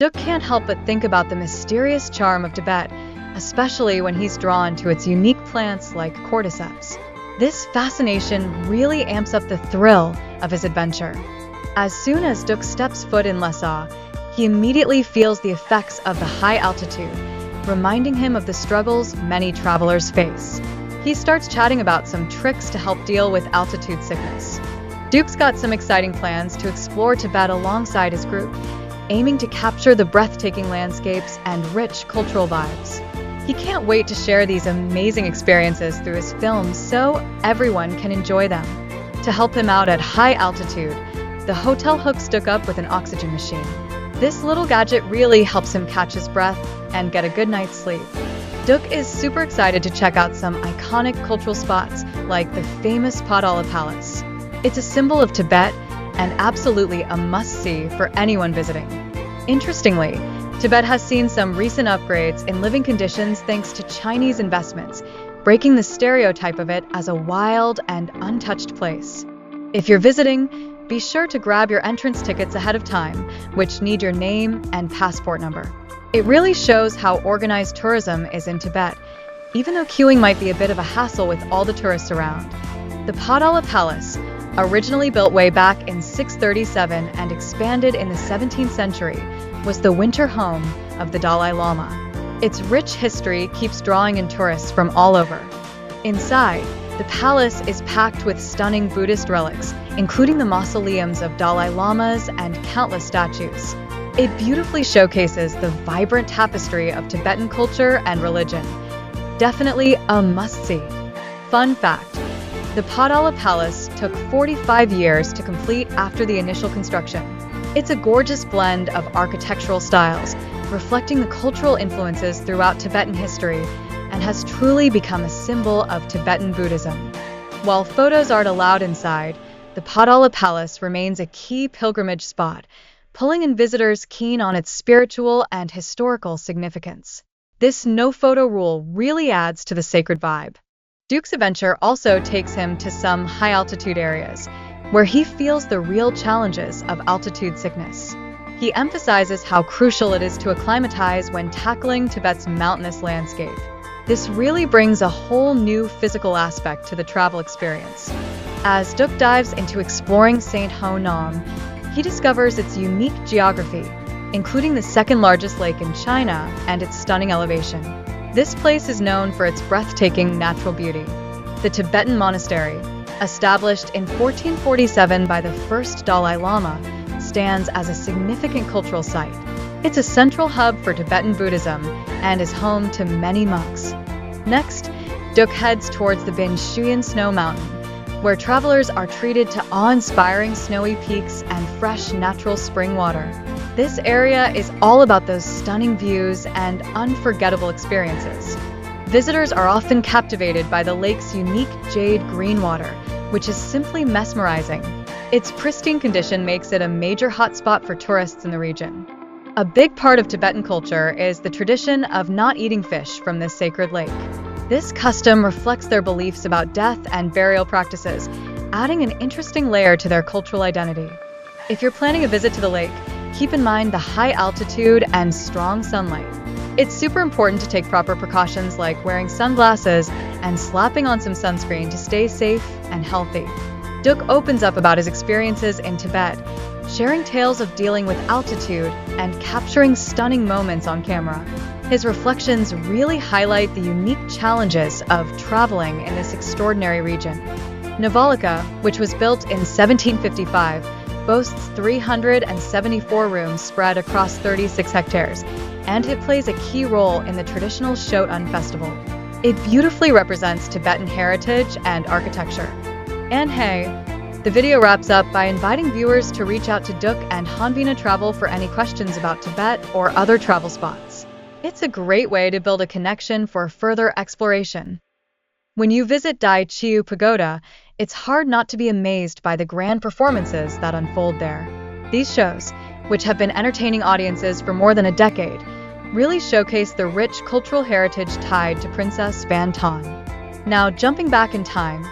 Duke can't help but think about the mysterious charm of Tibet, especially when he's drawn to its unique plants like cordyceps. This fascination really amps up the thrill of his adventure. As soon as Duke steps foot in Lhasa, he immediately feels the effects of the high altitude, reminding him of the struggles many travelers face. He starts chatting about some tricks to help deal with altitude sickness. Duke's got some exciting plans to explore Tibet alongside his group, aiming to capture the breathtaking landscapes and rich cultural vibes. He can't wait to share these amazing experiences through his films so everyone can enjoy them. To help him out at high altitude, the hotel hooks Duke up with an oxygen machine. This little gadget really helps him catch his breath and get a good night's sleep. Duke is super excited to check out some iconic cultural spots like the famous Potala Palace. It's a symbol of Tibet and absolutely a must-see for anyone visiting. Interestingly, Tibet has seen some recent upgrades in living conditions thanks to Chinese investments, breaking the stereotype of it as a wild and untouched place. If you're visiting, be sure to grab your entrance tickets ahead of time, which need your name and passport number. It really shows how organized tourism is in Tibet, even though queuing might be a bit of a hassle with all the tourists around. The Potala Palace, originally built way back in 637 and expanded in the 17th century, was the winter home of the Dalai Lama. Its rich history keeps drawing in tourists from all over. Inside, the palace is packed with stunning Buddhist relics, including the mausoleums of Dalai Lamas and countless statues. It beautifully showcases the vibrant tapestry of Tibetan culture and religion. Definitely a must-see. Fun fact: the Potala Palace took 45 years to complete after the initial construction. It's a gorgeous blend of architectural styles, reflecting the cultural influences throughout Tibetan history, and has truly become a symbol of Tibetan Buddhism. While photos aren't allowed inside, the Potala Palace remains a key pilgrimage spot, pulling in visitors keen on its spiritual and historical significance. This no-photo rule really adds to the sacred vibe. Duke's adventure also takes him to some high-altitude areas, where he feels the real challenges of altitude sickness. He emphasizes how crucial it is to acclimatize when tackling Tibet's mountainous landscape. This really brings a whole new physical aspect to the travel experience. As Duke dives into exploring St. Ho Nam, he discovers its unique geography, including the second largest lake in China and its stunning elevation. This place is known for its breathtaking natural beauty. The Tibetan monastery, established in 1447 by the first Dalai Lama, stands as a significant cultural site. It's a central hub for Tibetan Buddhism and is home to many monks. Next, Duke heads towards the Bin Shuyan Snow Mountain, where travelers are treated to awe-inspiring snowy peaks and fresh natural spring water. This area is all about those stunning views and unforgettable experiences. Visitors are often captivated by the lake's unique jade green water, which is simply mesmerizing. Its pristine condition makes it a major hotspot for tourists in the region. A big part of Tibetan culture is the tradition of not eating fish from this sacred lake. This custom reflects their beliefs about death and burial practices, adding an interesting layer to their cultural identity. If you're planning a visit to the lake, keep in mind the high altitude and strong sunlight. It's super important to take proper precautions like wearing sunglasses and slapping on some sunscreen to stay safe and healthy. Duke opens up about his experiences in Tibet, sharing tales of dealing with altitude and capturing stunning moments on camera. His reflections really highlight the unique challenges of traveling in this extraordinary region. Novalika, which was built in 1755, boasts 374 rooms spread across 36 hectares, and it plays a key role in the traditional Shotan festival. It beautifully represents Tibetan heritage and architecture. And hey, the video wraps up by inviting viewers to reach out to Duke and Hanvina Travel for any questions about Tibet or other travel spots. It's a great way to build a connection for further exploration. When you visit Dai Chiu Pagoda, it's hard not to be amazed by the grand performances that unfold there. These shows, which have been entertaining audiences for more than a decade, really showcase the rich cultural heritage tied to Princess Van Ton. Now, jumping back in time,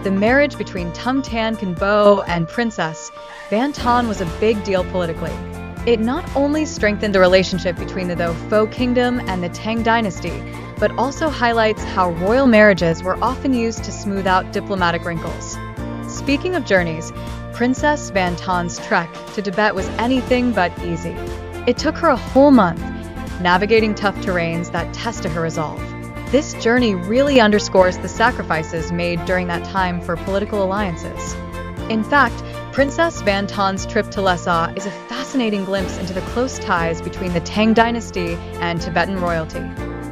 the marriage between Tung Tan Khenpo and Princess Van Ton was a big deal politically. It not only strengthened the relationship between the Pho Kingdom and the Tang Dynasty, but also highlights how royal marriages were often used to smooth out diplomatic wrinkles. Speaking of journeys, Princess Van Tan's trek to Tibet was anything but easy. It took her a whole month, navigating tough terrains that tested her resolve. This journey really underscores the sacrifices made during that time for political alliances. In fact, Princess Van Tan's trip to Lhasa is a fascinating glimpse into the close ties between the Tang Dynasty and Tibetan royalty.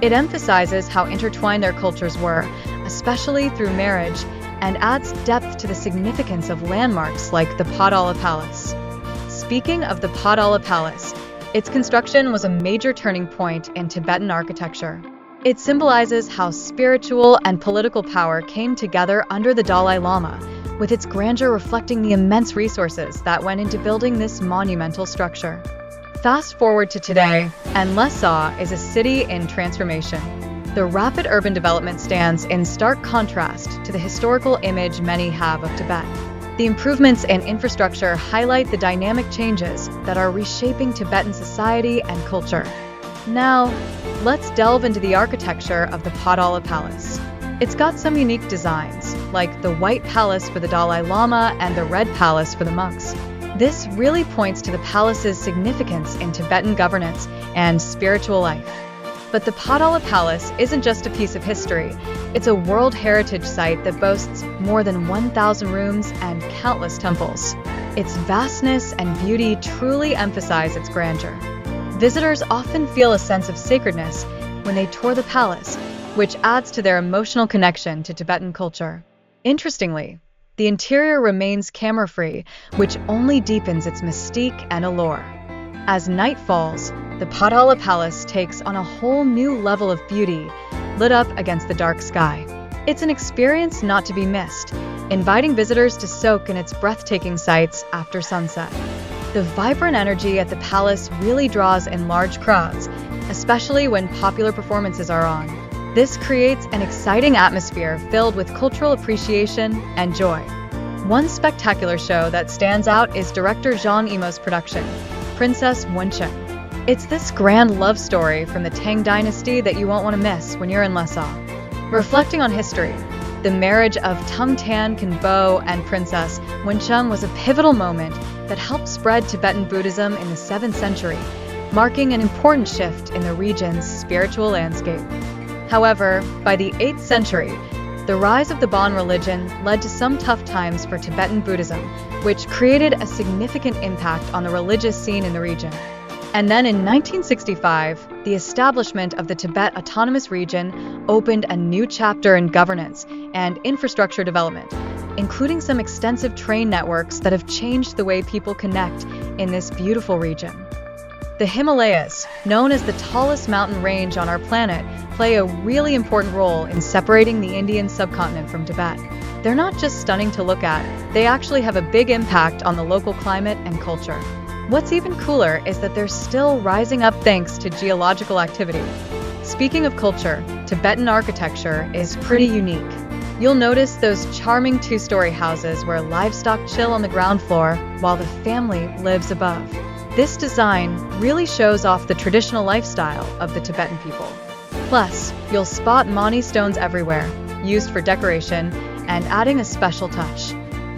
It emphasizes how intertwined their cultures were, especially through marriage, and adds depth to the significance of landmarks like the Potala Palace. Speaking of the Potala Palace, its construction was a major turning point in Tibetan architecture. It symbolizes how spiritual and political power came together under the Dalai Lama, with its grandeur reflecting the immense resources that went into building this monumental structure. Fast forward to today, and Lhasa is a city in transformation. The rapid urban development stands in stark contrast to the historical image many have of Tibet. The improvements in infrastructure highlight the dynamic changes that are reshaping Tibetan society and culture. Now, let's delve into the architecture of the Potala Palace. It's got some unique designs, like the White Palace for the Dalai Lama and the Red Palace for the monks. This really points to the palace's significance in Tibetan governance and spiritual life. But the Potala Palace isn't just a piece of history. It's a World Heritage Site that boasts more than 1,000 rooms and countless temples. Its vastness and beauty truly emphasize its grandeur. Visitors often feel a sense of sacredness when they tour the palace, which adds to their emotional connection to Tibetan culture. Interestingly, the interior remains camera-free, which only deepens its mystique and allure. As night falls, the Potala Palace takes on a whole new level of beauty, lit up against the dark sky. It's an experience not to be missed, inviting visitors to soak in its breathtaking sights after sunset. The vibrant energy at the palace really draws in large crowds, especially when popular performances are on. This creates an exciting atmosphere filled with cultural appreciation and joy. One spectacular show that stands out is director Zhang Yimou's production, Princess Wencheng. It's this grand love story from the Tang Dynasty that you won't want to miss when you're in Lhasa. Reflecting on history, the marriage of Tung Tan Khenpo and Princess Wencheng was a pivotal moment that helped spread Tibetan Buddhism in the 7th century, marking an important shift in the region's spiritual landscape. However, by the 8th century, the rise of the Bon religion led to some tough times for Tibetan Buddhism, which created a significant impact on the religious scene in the region. And then in 1965, the establishment of the Tibet Autonomous Region opened a new chapter in governance and infrastructure development, including some extensive train networks that have changed the way people connect in this beautiful region. The Himalayas, known as the tallest mountain range on our planet, play a really important role in separating the Indian subcontinent from Tibet. They're not just stunning to look at, they actually have a big impact on the local climate and culture. What's even cooler is that they're still rising up thanks to geological activity. Speaking of culture, Tibetan architecture is pretty unique. You'll notice those charming two-story houses where livestock chill on the ground floor while the family lives above. This design really shows off the traditional lifestyle of the Tibetan people. Plus, you'll spot mani stones everywhere, used for decoration and adding a special touch.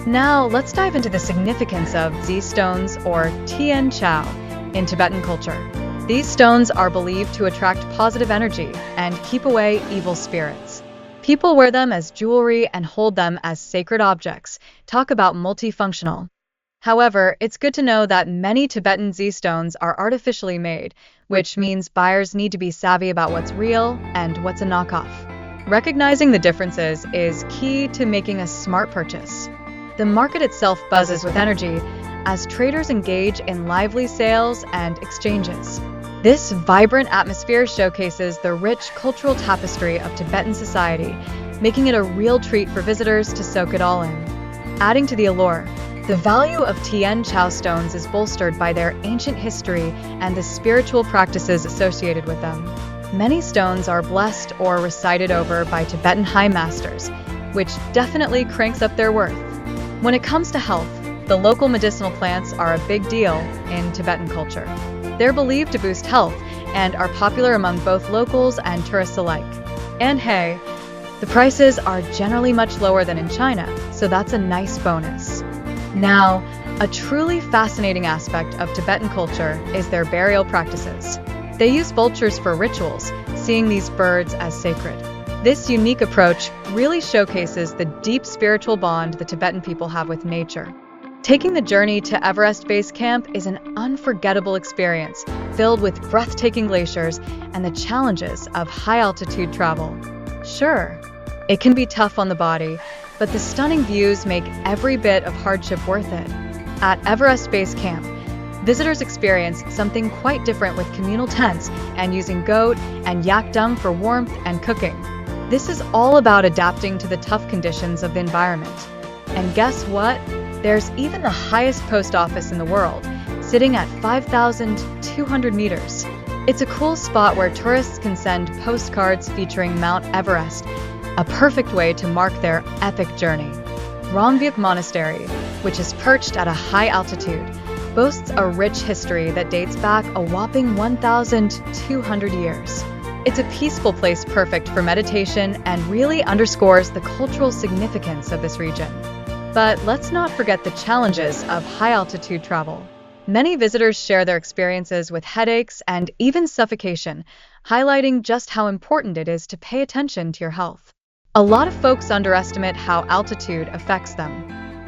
Now, let's dive into the significance of Z stones or Tian Chao in Tibetan culture. These stones are believed to attract positive energy and keep away evil spirits. People wear them as jewelry and hold them as sacred objects. Talk about multifunctional. However, it's good to know that many Tibetan Z stones are artificially made, which means buyers need to be savvy about what's real and what's a knockoff. Recognizing the differences is key to making a smart purchase. The market itself buzzes with energy as traders engage in lively sales and exchanges. This vibrant atmosphere showcases the rich cultural tapestry of Tibetan society, making it a real treat for visitors to soak it all in. Adding to the allure, the value of Tian Chao stones is bolstered by their ancient history and the spiritual practices associated with them. Many stones are blessed or recited over by Tibetan high masters, which definitely cranks up their worth. When it comes to health, The local medicinal plants are a big deal in Tibetan culture. They're believed to boost health and are popular among both locals and tourists alike. And hey, the prices are generally much lower than in China, so that's a nice bonus. Now, a truly fascinating aspect of Tibetan culture is their burial practices. They use vultures for rituals, seeing these birds as sacred. This unique approach really showcases the deep spiritual bond the Tibetan people have with nature. Taking the journey to Everest Base Camp is an unforgettable experience, filled with breathtaking glaciers and the challenges of high-altitude travel. Sure, it can be tough on the body, but the stunning views make every bit of hardship worth it. At Everest Base Camp, visitors experience something quite different with communal tents and using goat and yak dung for warmth and cooking. This is all about adapting to the tough conditions of the environment. And guess what? There's even the highest post office in the world, sitting at 5,200 meters. It's a cool spot where tourists can send postcards featuring Mount Everest, a perfect way to mark their epic journey. Rongbuk Monastery, which is perched at a high altitude, boasts a rich history that dates back a whopping 1,200 years. It's a peaceful place perfect for meditation and really underscores the cultural significance of this region. But let's not forget the challenges of high-altitude travel. Many visitors share their experiences with headaches and even suffocation, highlighting just how important it is to pay attention to your health. A lot of folks underestimate how altitude affects them.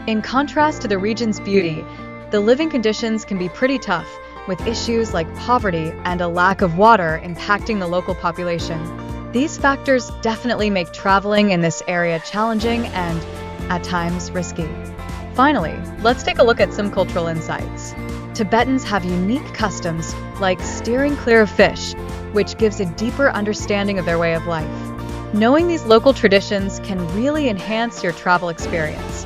In contrast to the region's beauty, the living conditions can be pretty tough, with issues like poverty and a lack of water impacting the local population. These factors definitely make traveling in this area challenging and, at times, risky. Finally, let's take a look at some cultural insights. Tibetans have unique customs, like steering clear of fish, which gives a deeper understanding of their way of life. Knowing these local traditions can really enhance your travel experience.